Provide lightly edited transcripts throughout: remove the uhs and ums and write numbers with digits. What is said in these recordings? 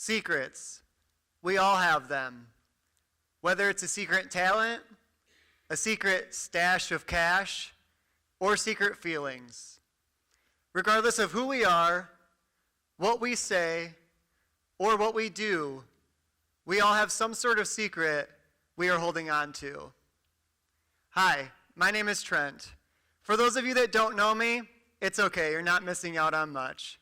Secrets. We all have them. Whether it's a secret talent, a secret stash of cash, or secret feelings. Regardless of who we are, what we say, or what we do, we all have some sort of secret we are holding on to. Hi, my name is Trent. For those of you that don't know me, it's okay, you're not missing out on much.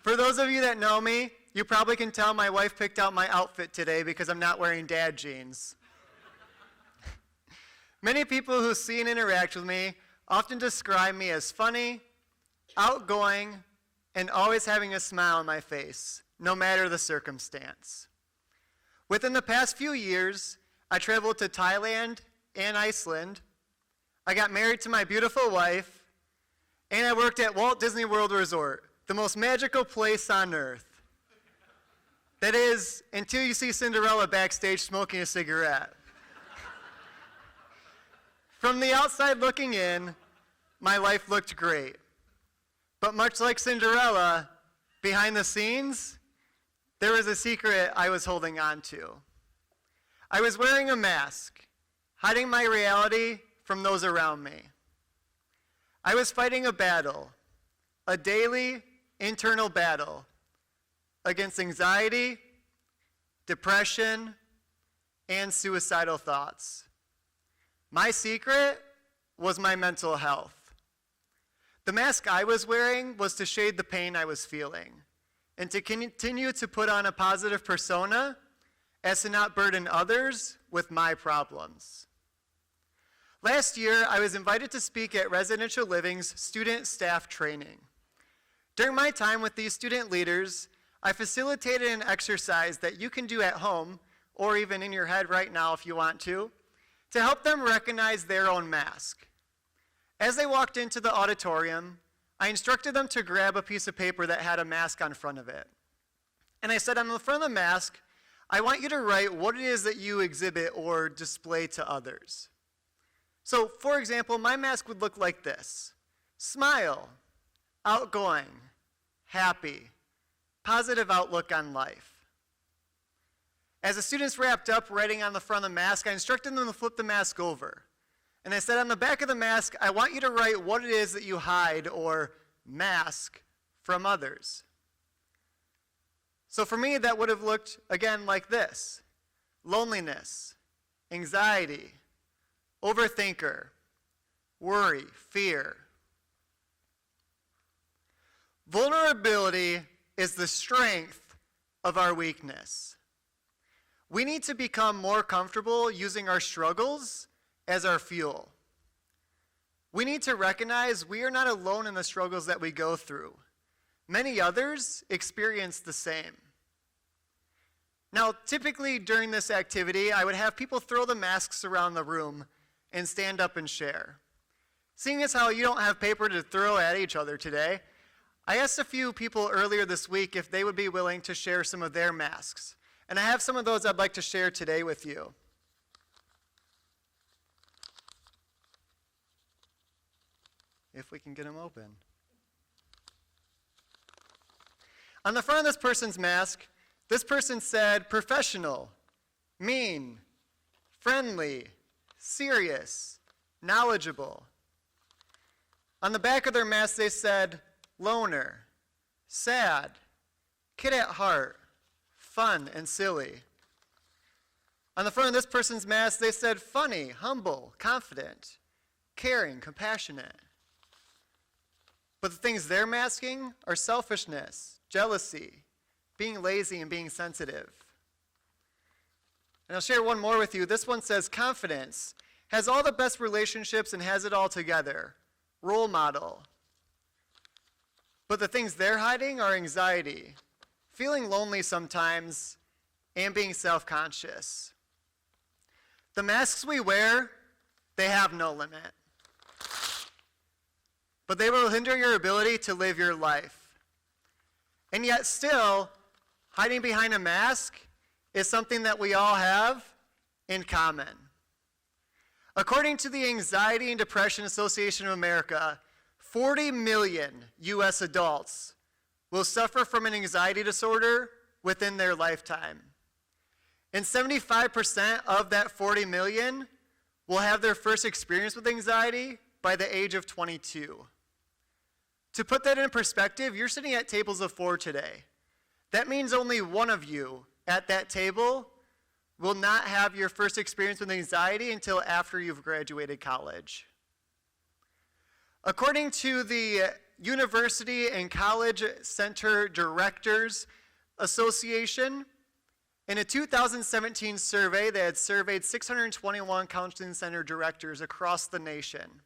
For those of you that know me, you probably can tell my wife picked out my outfit today because I'm not wearing dad jeans. Many people who see and interact with me often describe me as funny, outgoing, and always having a smile on my face, no matter the circumstance. Within the past few years, I traveled to Thailand and Iceland. I got married to my beautiful wife, and I worked at Walt Disney World Resort, the most magical place on earth. That is, until you see Cinderella backstage smoking a cigarette. From the outside looking in, my life looked great. But much like Cinderella, behind the scenes, there was a secret I was holding on to. I was wearing a mask, hiding my reality from those around me. I was fighting a battle, a daily internal battle against anxiety, depression, and suicidal thoughts. My secret was my mental health. The mask I was wearing was to shade the pain I was feeling and to continue to put on a positive persona as to not burden others with my problems. Last year, I was invited to speak at Residential Living's student staff training. During my time with these student leaders, I facilitated an exercise that you can do at home, or even in your head right now if you want to help them recognize their own mask. As they walked into the auditorium, I instructed them to grab a piece of paper that had a mask on front of it. And I said, on the front of the mask, I want you to write what it is that you exhibit or display to others. So, for example, my mask would look like this: smile, outgoing, happy, positive outlook on life. As the students wrapped up writing on the front of the mask, I instructed them to flip the mask over. And I said, on the back of the mask, I want you to write what it is that you hide or mask from others. So for me, that would have looked, again, like this: loneliness, anxiety, overthinker, worry, fear. Vulnerability is the strength of our weakness. We need to become more comfortable using our struggles as our fuel. We need to recognize we are not alone in the struggles that we go through. Many others experience the same. Now, typically during this activity, I would have people throw the masks around the room and stand up and share. Seeing as how you don't have paper to throw at each other today, I asked a few people earlier this week if they would be willing to share some of their masks. And I have some of those I'd like to share today with you. If we can get them open. On the front of this person's mask, this person said professional, mean, friendly, serious, knowledgeable. On the back of their mask, they said loner, sad, kid at heart, fun and silly. On the front of this person's mask, they said funny, humble, confident, caring, compassionate. But the things they're masking are selfishness, jealousy, being lazy, and being sensitive. And I'll share one more with you. This one says confidence, has all the best relationships and has it all together, role model. But the things they're hiding are anxiety, feeling lonely sometimes, and being self-conscious. The masks we wear, they have no limit. But they will hinder your ability to live your life. And yet still, hiding behind a mask is something that we all have in common. According to the Anxiety and Depression Association of America, 40 million U.S. adults will suffer from an anxiety disorder within their lifetime. And 75% of that 40 million will have their first experience with anxiety by the age of 22. To put that in perspective, you're sitting at tables of 4 today. That means only one of you at that table will not have your first experience with anxiety until after you've graduated college. According to the University and College Center Directors Association, in a 2017 survey, they had surveyed 621 counseling center directors across the nation.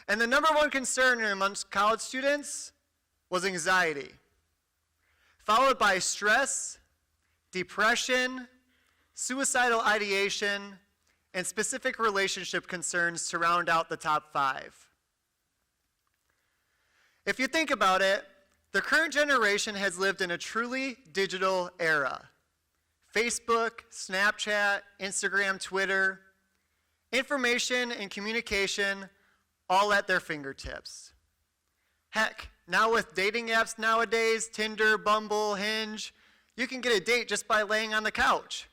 And the number one concern amongst college students was anxiety, followed by stress, depression, suicidal ideation, and specific relationship concerns to round out the top 5. If you think about it, the current generation has lived in a truly digital era. Facebook, Snapchat, Instagram, Twitter, information and communication all at their fingertips. Heck, now with dating apps nowadays, Tinder, Bumble, Hinge, you can get a date just by laying on the couch.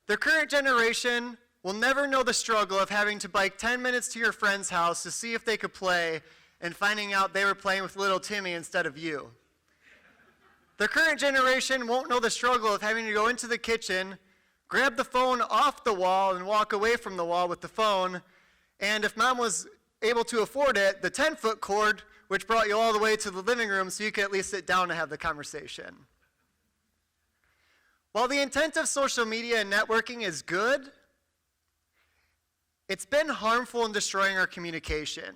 The current generation will never know the struggle of having to bike 10 minutes to your friend's house to see if they could play and finding out they were playing with little Timmy instead of you. The current generation won't know the struggle of having to go into the kitchen, grab the phone off the wall and walk away from the wall with the phone, and if mom was able to afford it, the 10-foot cord, which brought you all the way to the living room so you could at least sit down and have the conversation. While the intent of social media and networking is good, it's been harmful in destroying our communication.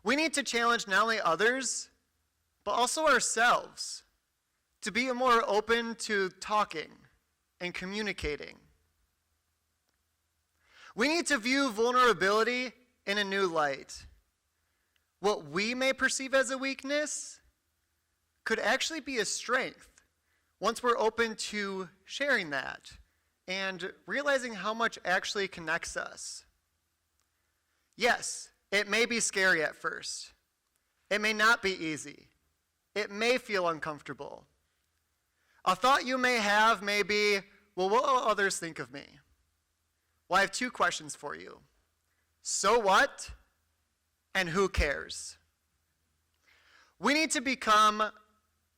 We need to challenge not only others, but also ourselves to be more open to talking and communicating. We need to view vulnerability in a new light. What we may perceive as a weakness could actually be a strength once we're open to sharing that and realizing how much actually connects us. Yes, it may be scary at first. It may not be easy. It may feel uncomfortable. A thought you may have may be, well, what will others think of me? Well, I have 2 questions for you. So what? And who cares? We need to become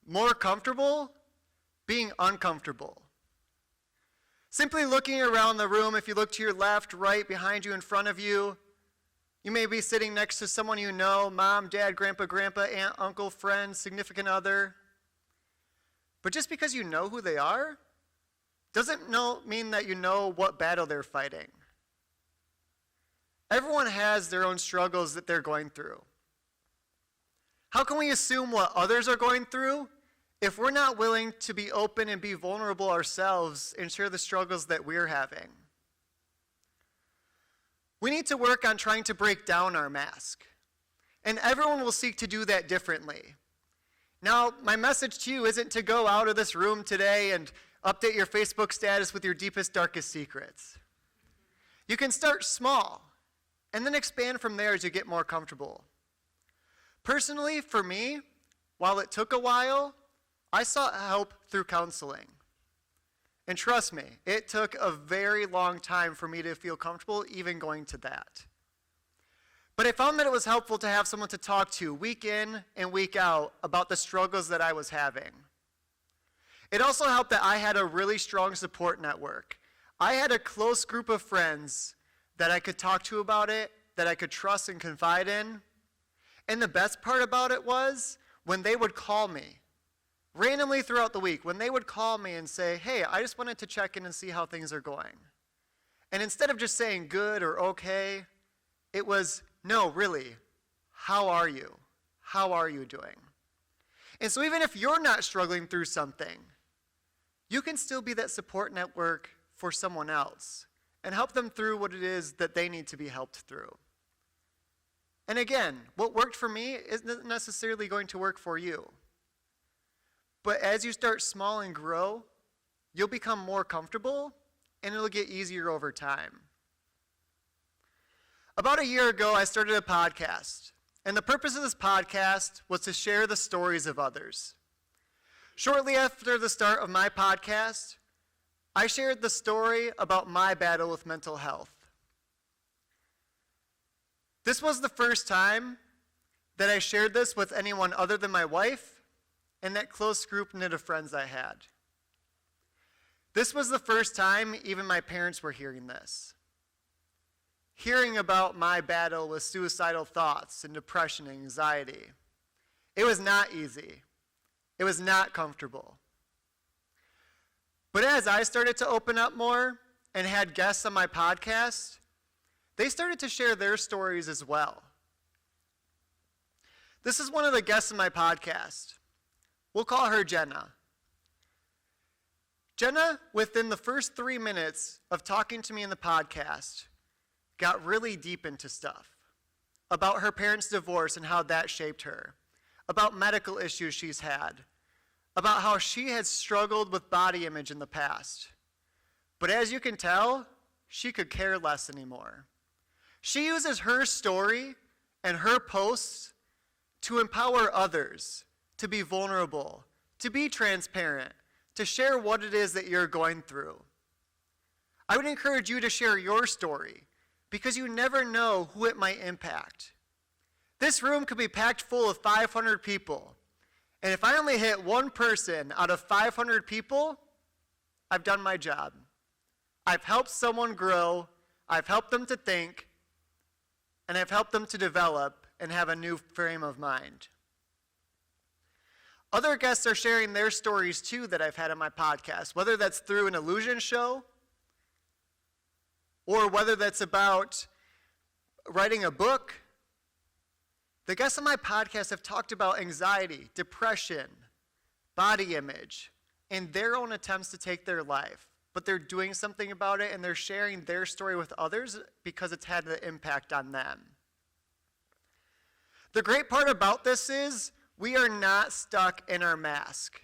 more comfortable being uncomfortable. Simply looking around the room, if you look to your left, right, behind you, in front of you, you may be sitting next to someone you know, mom, dad, grandpa, aunt, uncle, friend, significant other. But just because you know who they are, doesn't mean that you know what battle they're fighting. Everyone has their own struggles that they're going through. How can we assume what others are going through if we're not willing to be open and be vulnerable ourselves and share the struggles that we're having? We need to work on trying to break down our mask. And everyone will seek to do that differently. Now, my message to you isn't to go out of this room today and update your Facebook status with your deepest, darkest secrets. You can start small and then expand from there as you get more comfortable. Personally, for me, while it took a while, I sought help through counseling. And trust me, it took a very long time for me to feel comfortable even going to that. But I found that it was helpful to have someone to talk to week in and week out about the struggles that I was having. It also helped that I had a really strong support network. I had a close group of friends that I could talk to about it, that I could trust and confide in. And the best part about it was when they would call me, randomly throughout the week, when they would call me and say, hey, I just wanted to check in and see how things are going. And instead of just saying good or okay, it was, no, really, how are you? How are you doing? And so even if you're not struggling through something, you can still be that support network for someone else and help them through what it is that they need to be helped through. And again, what worked for me isn't necessarily going to work for you. But as you start small and grow, you'll become more comfortable and it'll get easier over time. About a year ago, I started a podcast. And the purpose of this podcast was to share the stories of others. Shortly after the start of my podcast, I shared the story about my battle with mental health. This was the first time that I shared this with anyone other than my wife and that close group knit of friends I had. This was the first time even my parents were hearing this. Hearing about my battle with suicidal thoughts and depression and anxiety. It was not easy. It was not comfortable. But as I started to open up more and had guests on my podcast, they started to share their stories as well. This is one of the guests in my podcast. We'll call her Jenna. Jenna, within the first 3 minutes of talking to me in the podcast, got really deep into stuff about her parents' divorce and how that shaped her, about medical issues she's had, about how she had struggled with body image in the past. But as you can tell, she could care less anymore. She uses her story and her posts to empower others, to be vulnerable, to be transparent, to share what it is that you're going through. I would encourage you to share your story because you never know who it might impact. This room could be packed full of 500 people, and if I only hit one person out of 500 people, I've done my job. I've helped someone grow, I've helped them to think, and I've helped them to develop and have a new frame of mind. Other guests are sharing their stories too that I've had on my podcast, whether that's through an illusion show, or whether that's about writing a book. The guests on my podcast have talked about anxiety, depression, body image, and their own attempts to take their life. But they're doing something about it and they're sharing their story with others because it's had an impact on them. The great part about this is we are not stuck in our mask.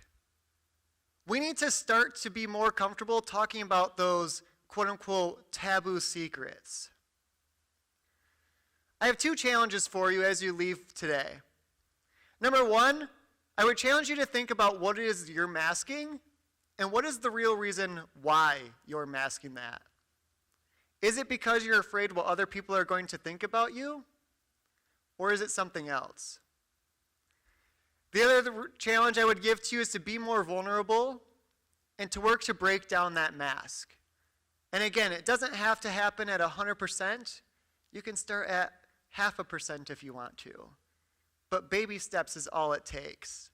We need to start to be more comfortable talking about those quote-unquote taboo secrets. I have 2 challenges for you as you leave today. Number 1, I would challenge you to think about what it is you're masking and what is the real reason why you're masking that. Is it because you're afraid what other people are going to think about you? Or is it something else? The other challenge I would give to you is to be more vulnerable and to work to break down that mask. And again, it doesn't have to happen at 100%. You can start at 0.5% if you want to. But baby steps is all it takes.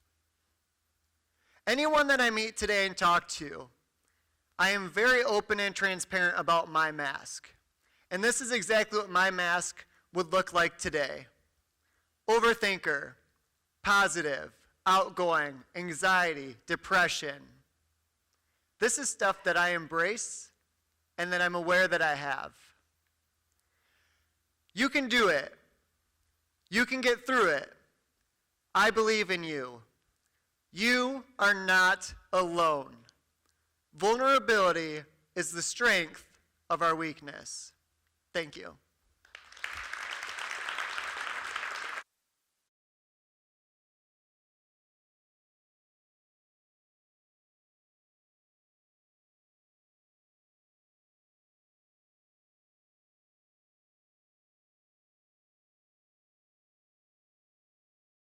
Anyone that I meet today and talk to, I am very open and transparent about my mask. And this is exactly what my mask would look like today. Overthinker, positive, outgoing, anxiety, depression. This is stuff that I embrace and that I'm aware that I have. You can do it. You can get through it. I believe in you. You are not alone. Vulnerability is the strength of our weakness. Thank you.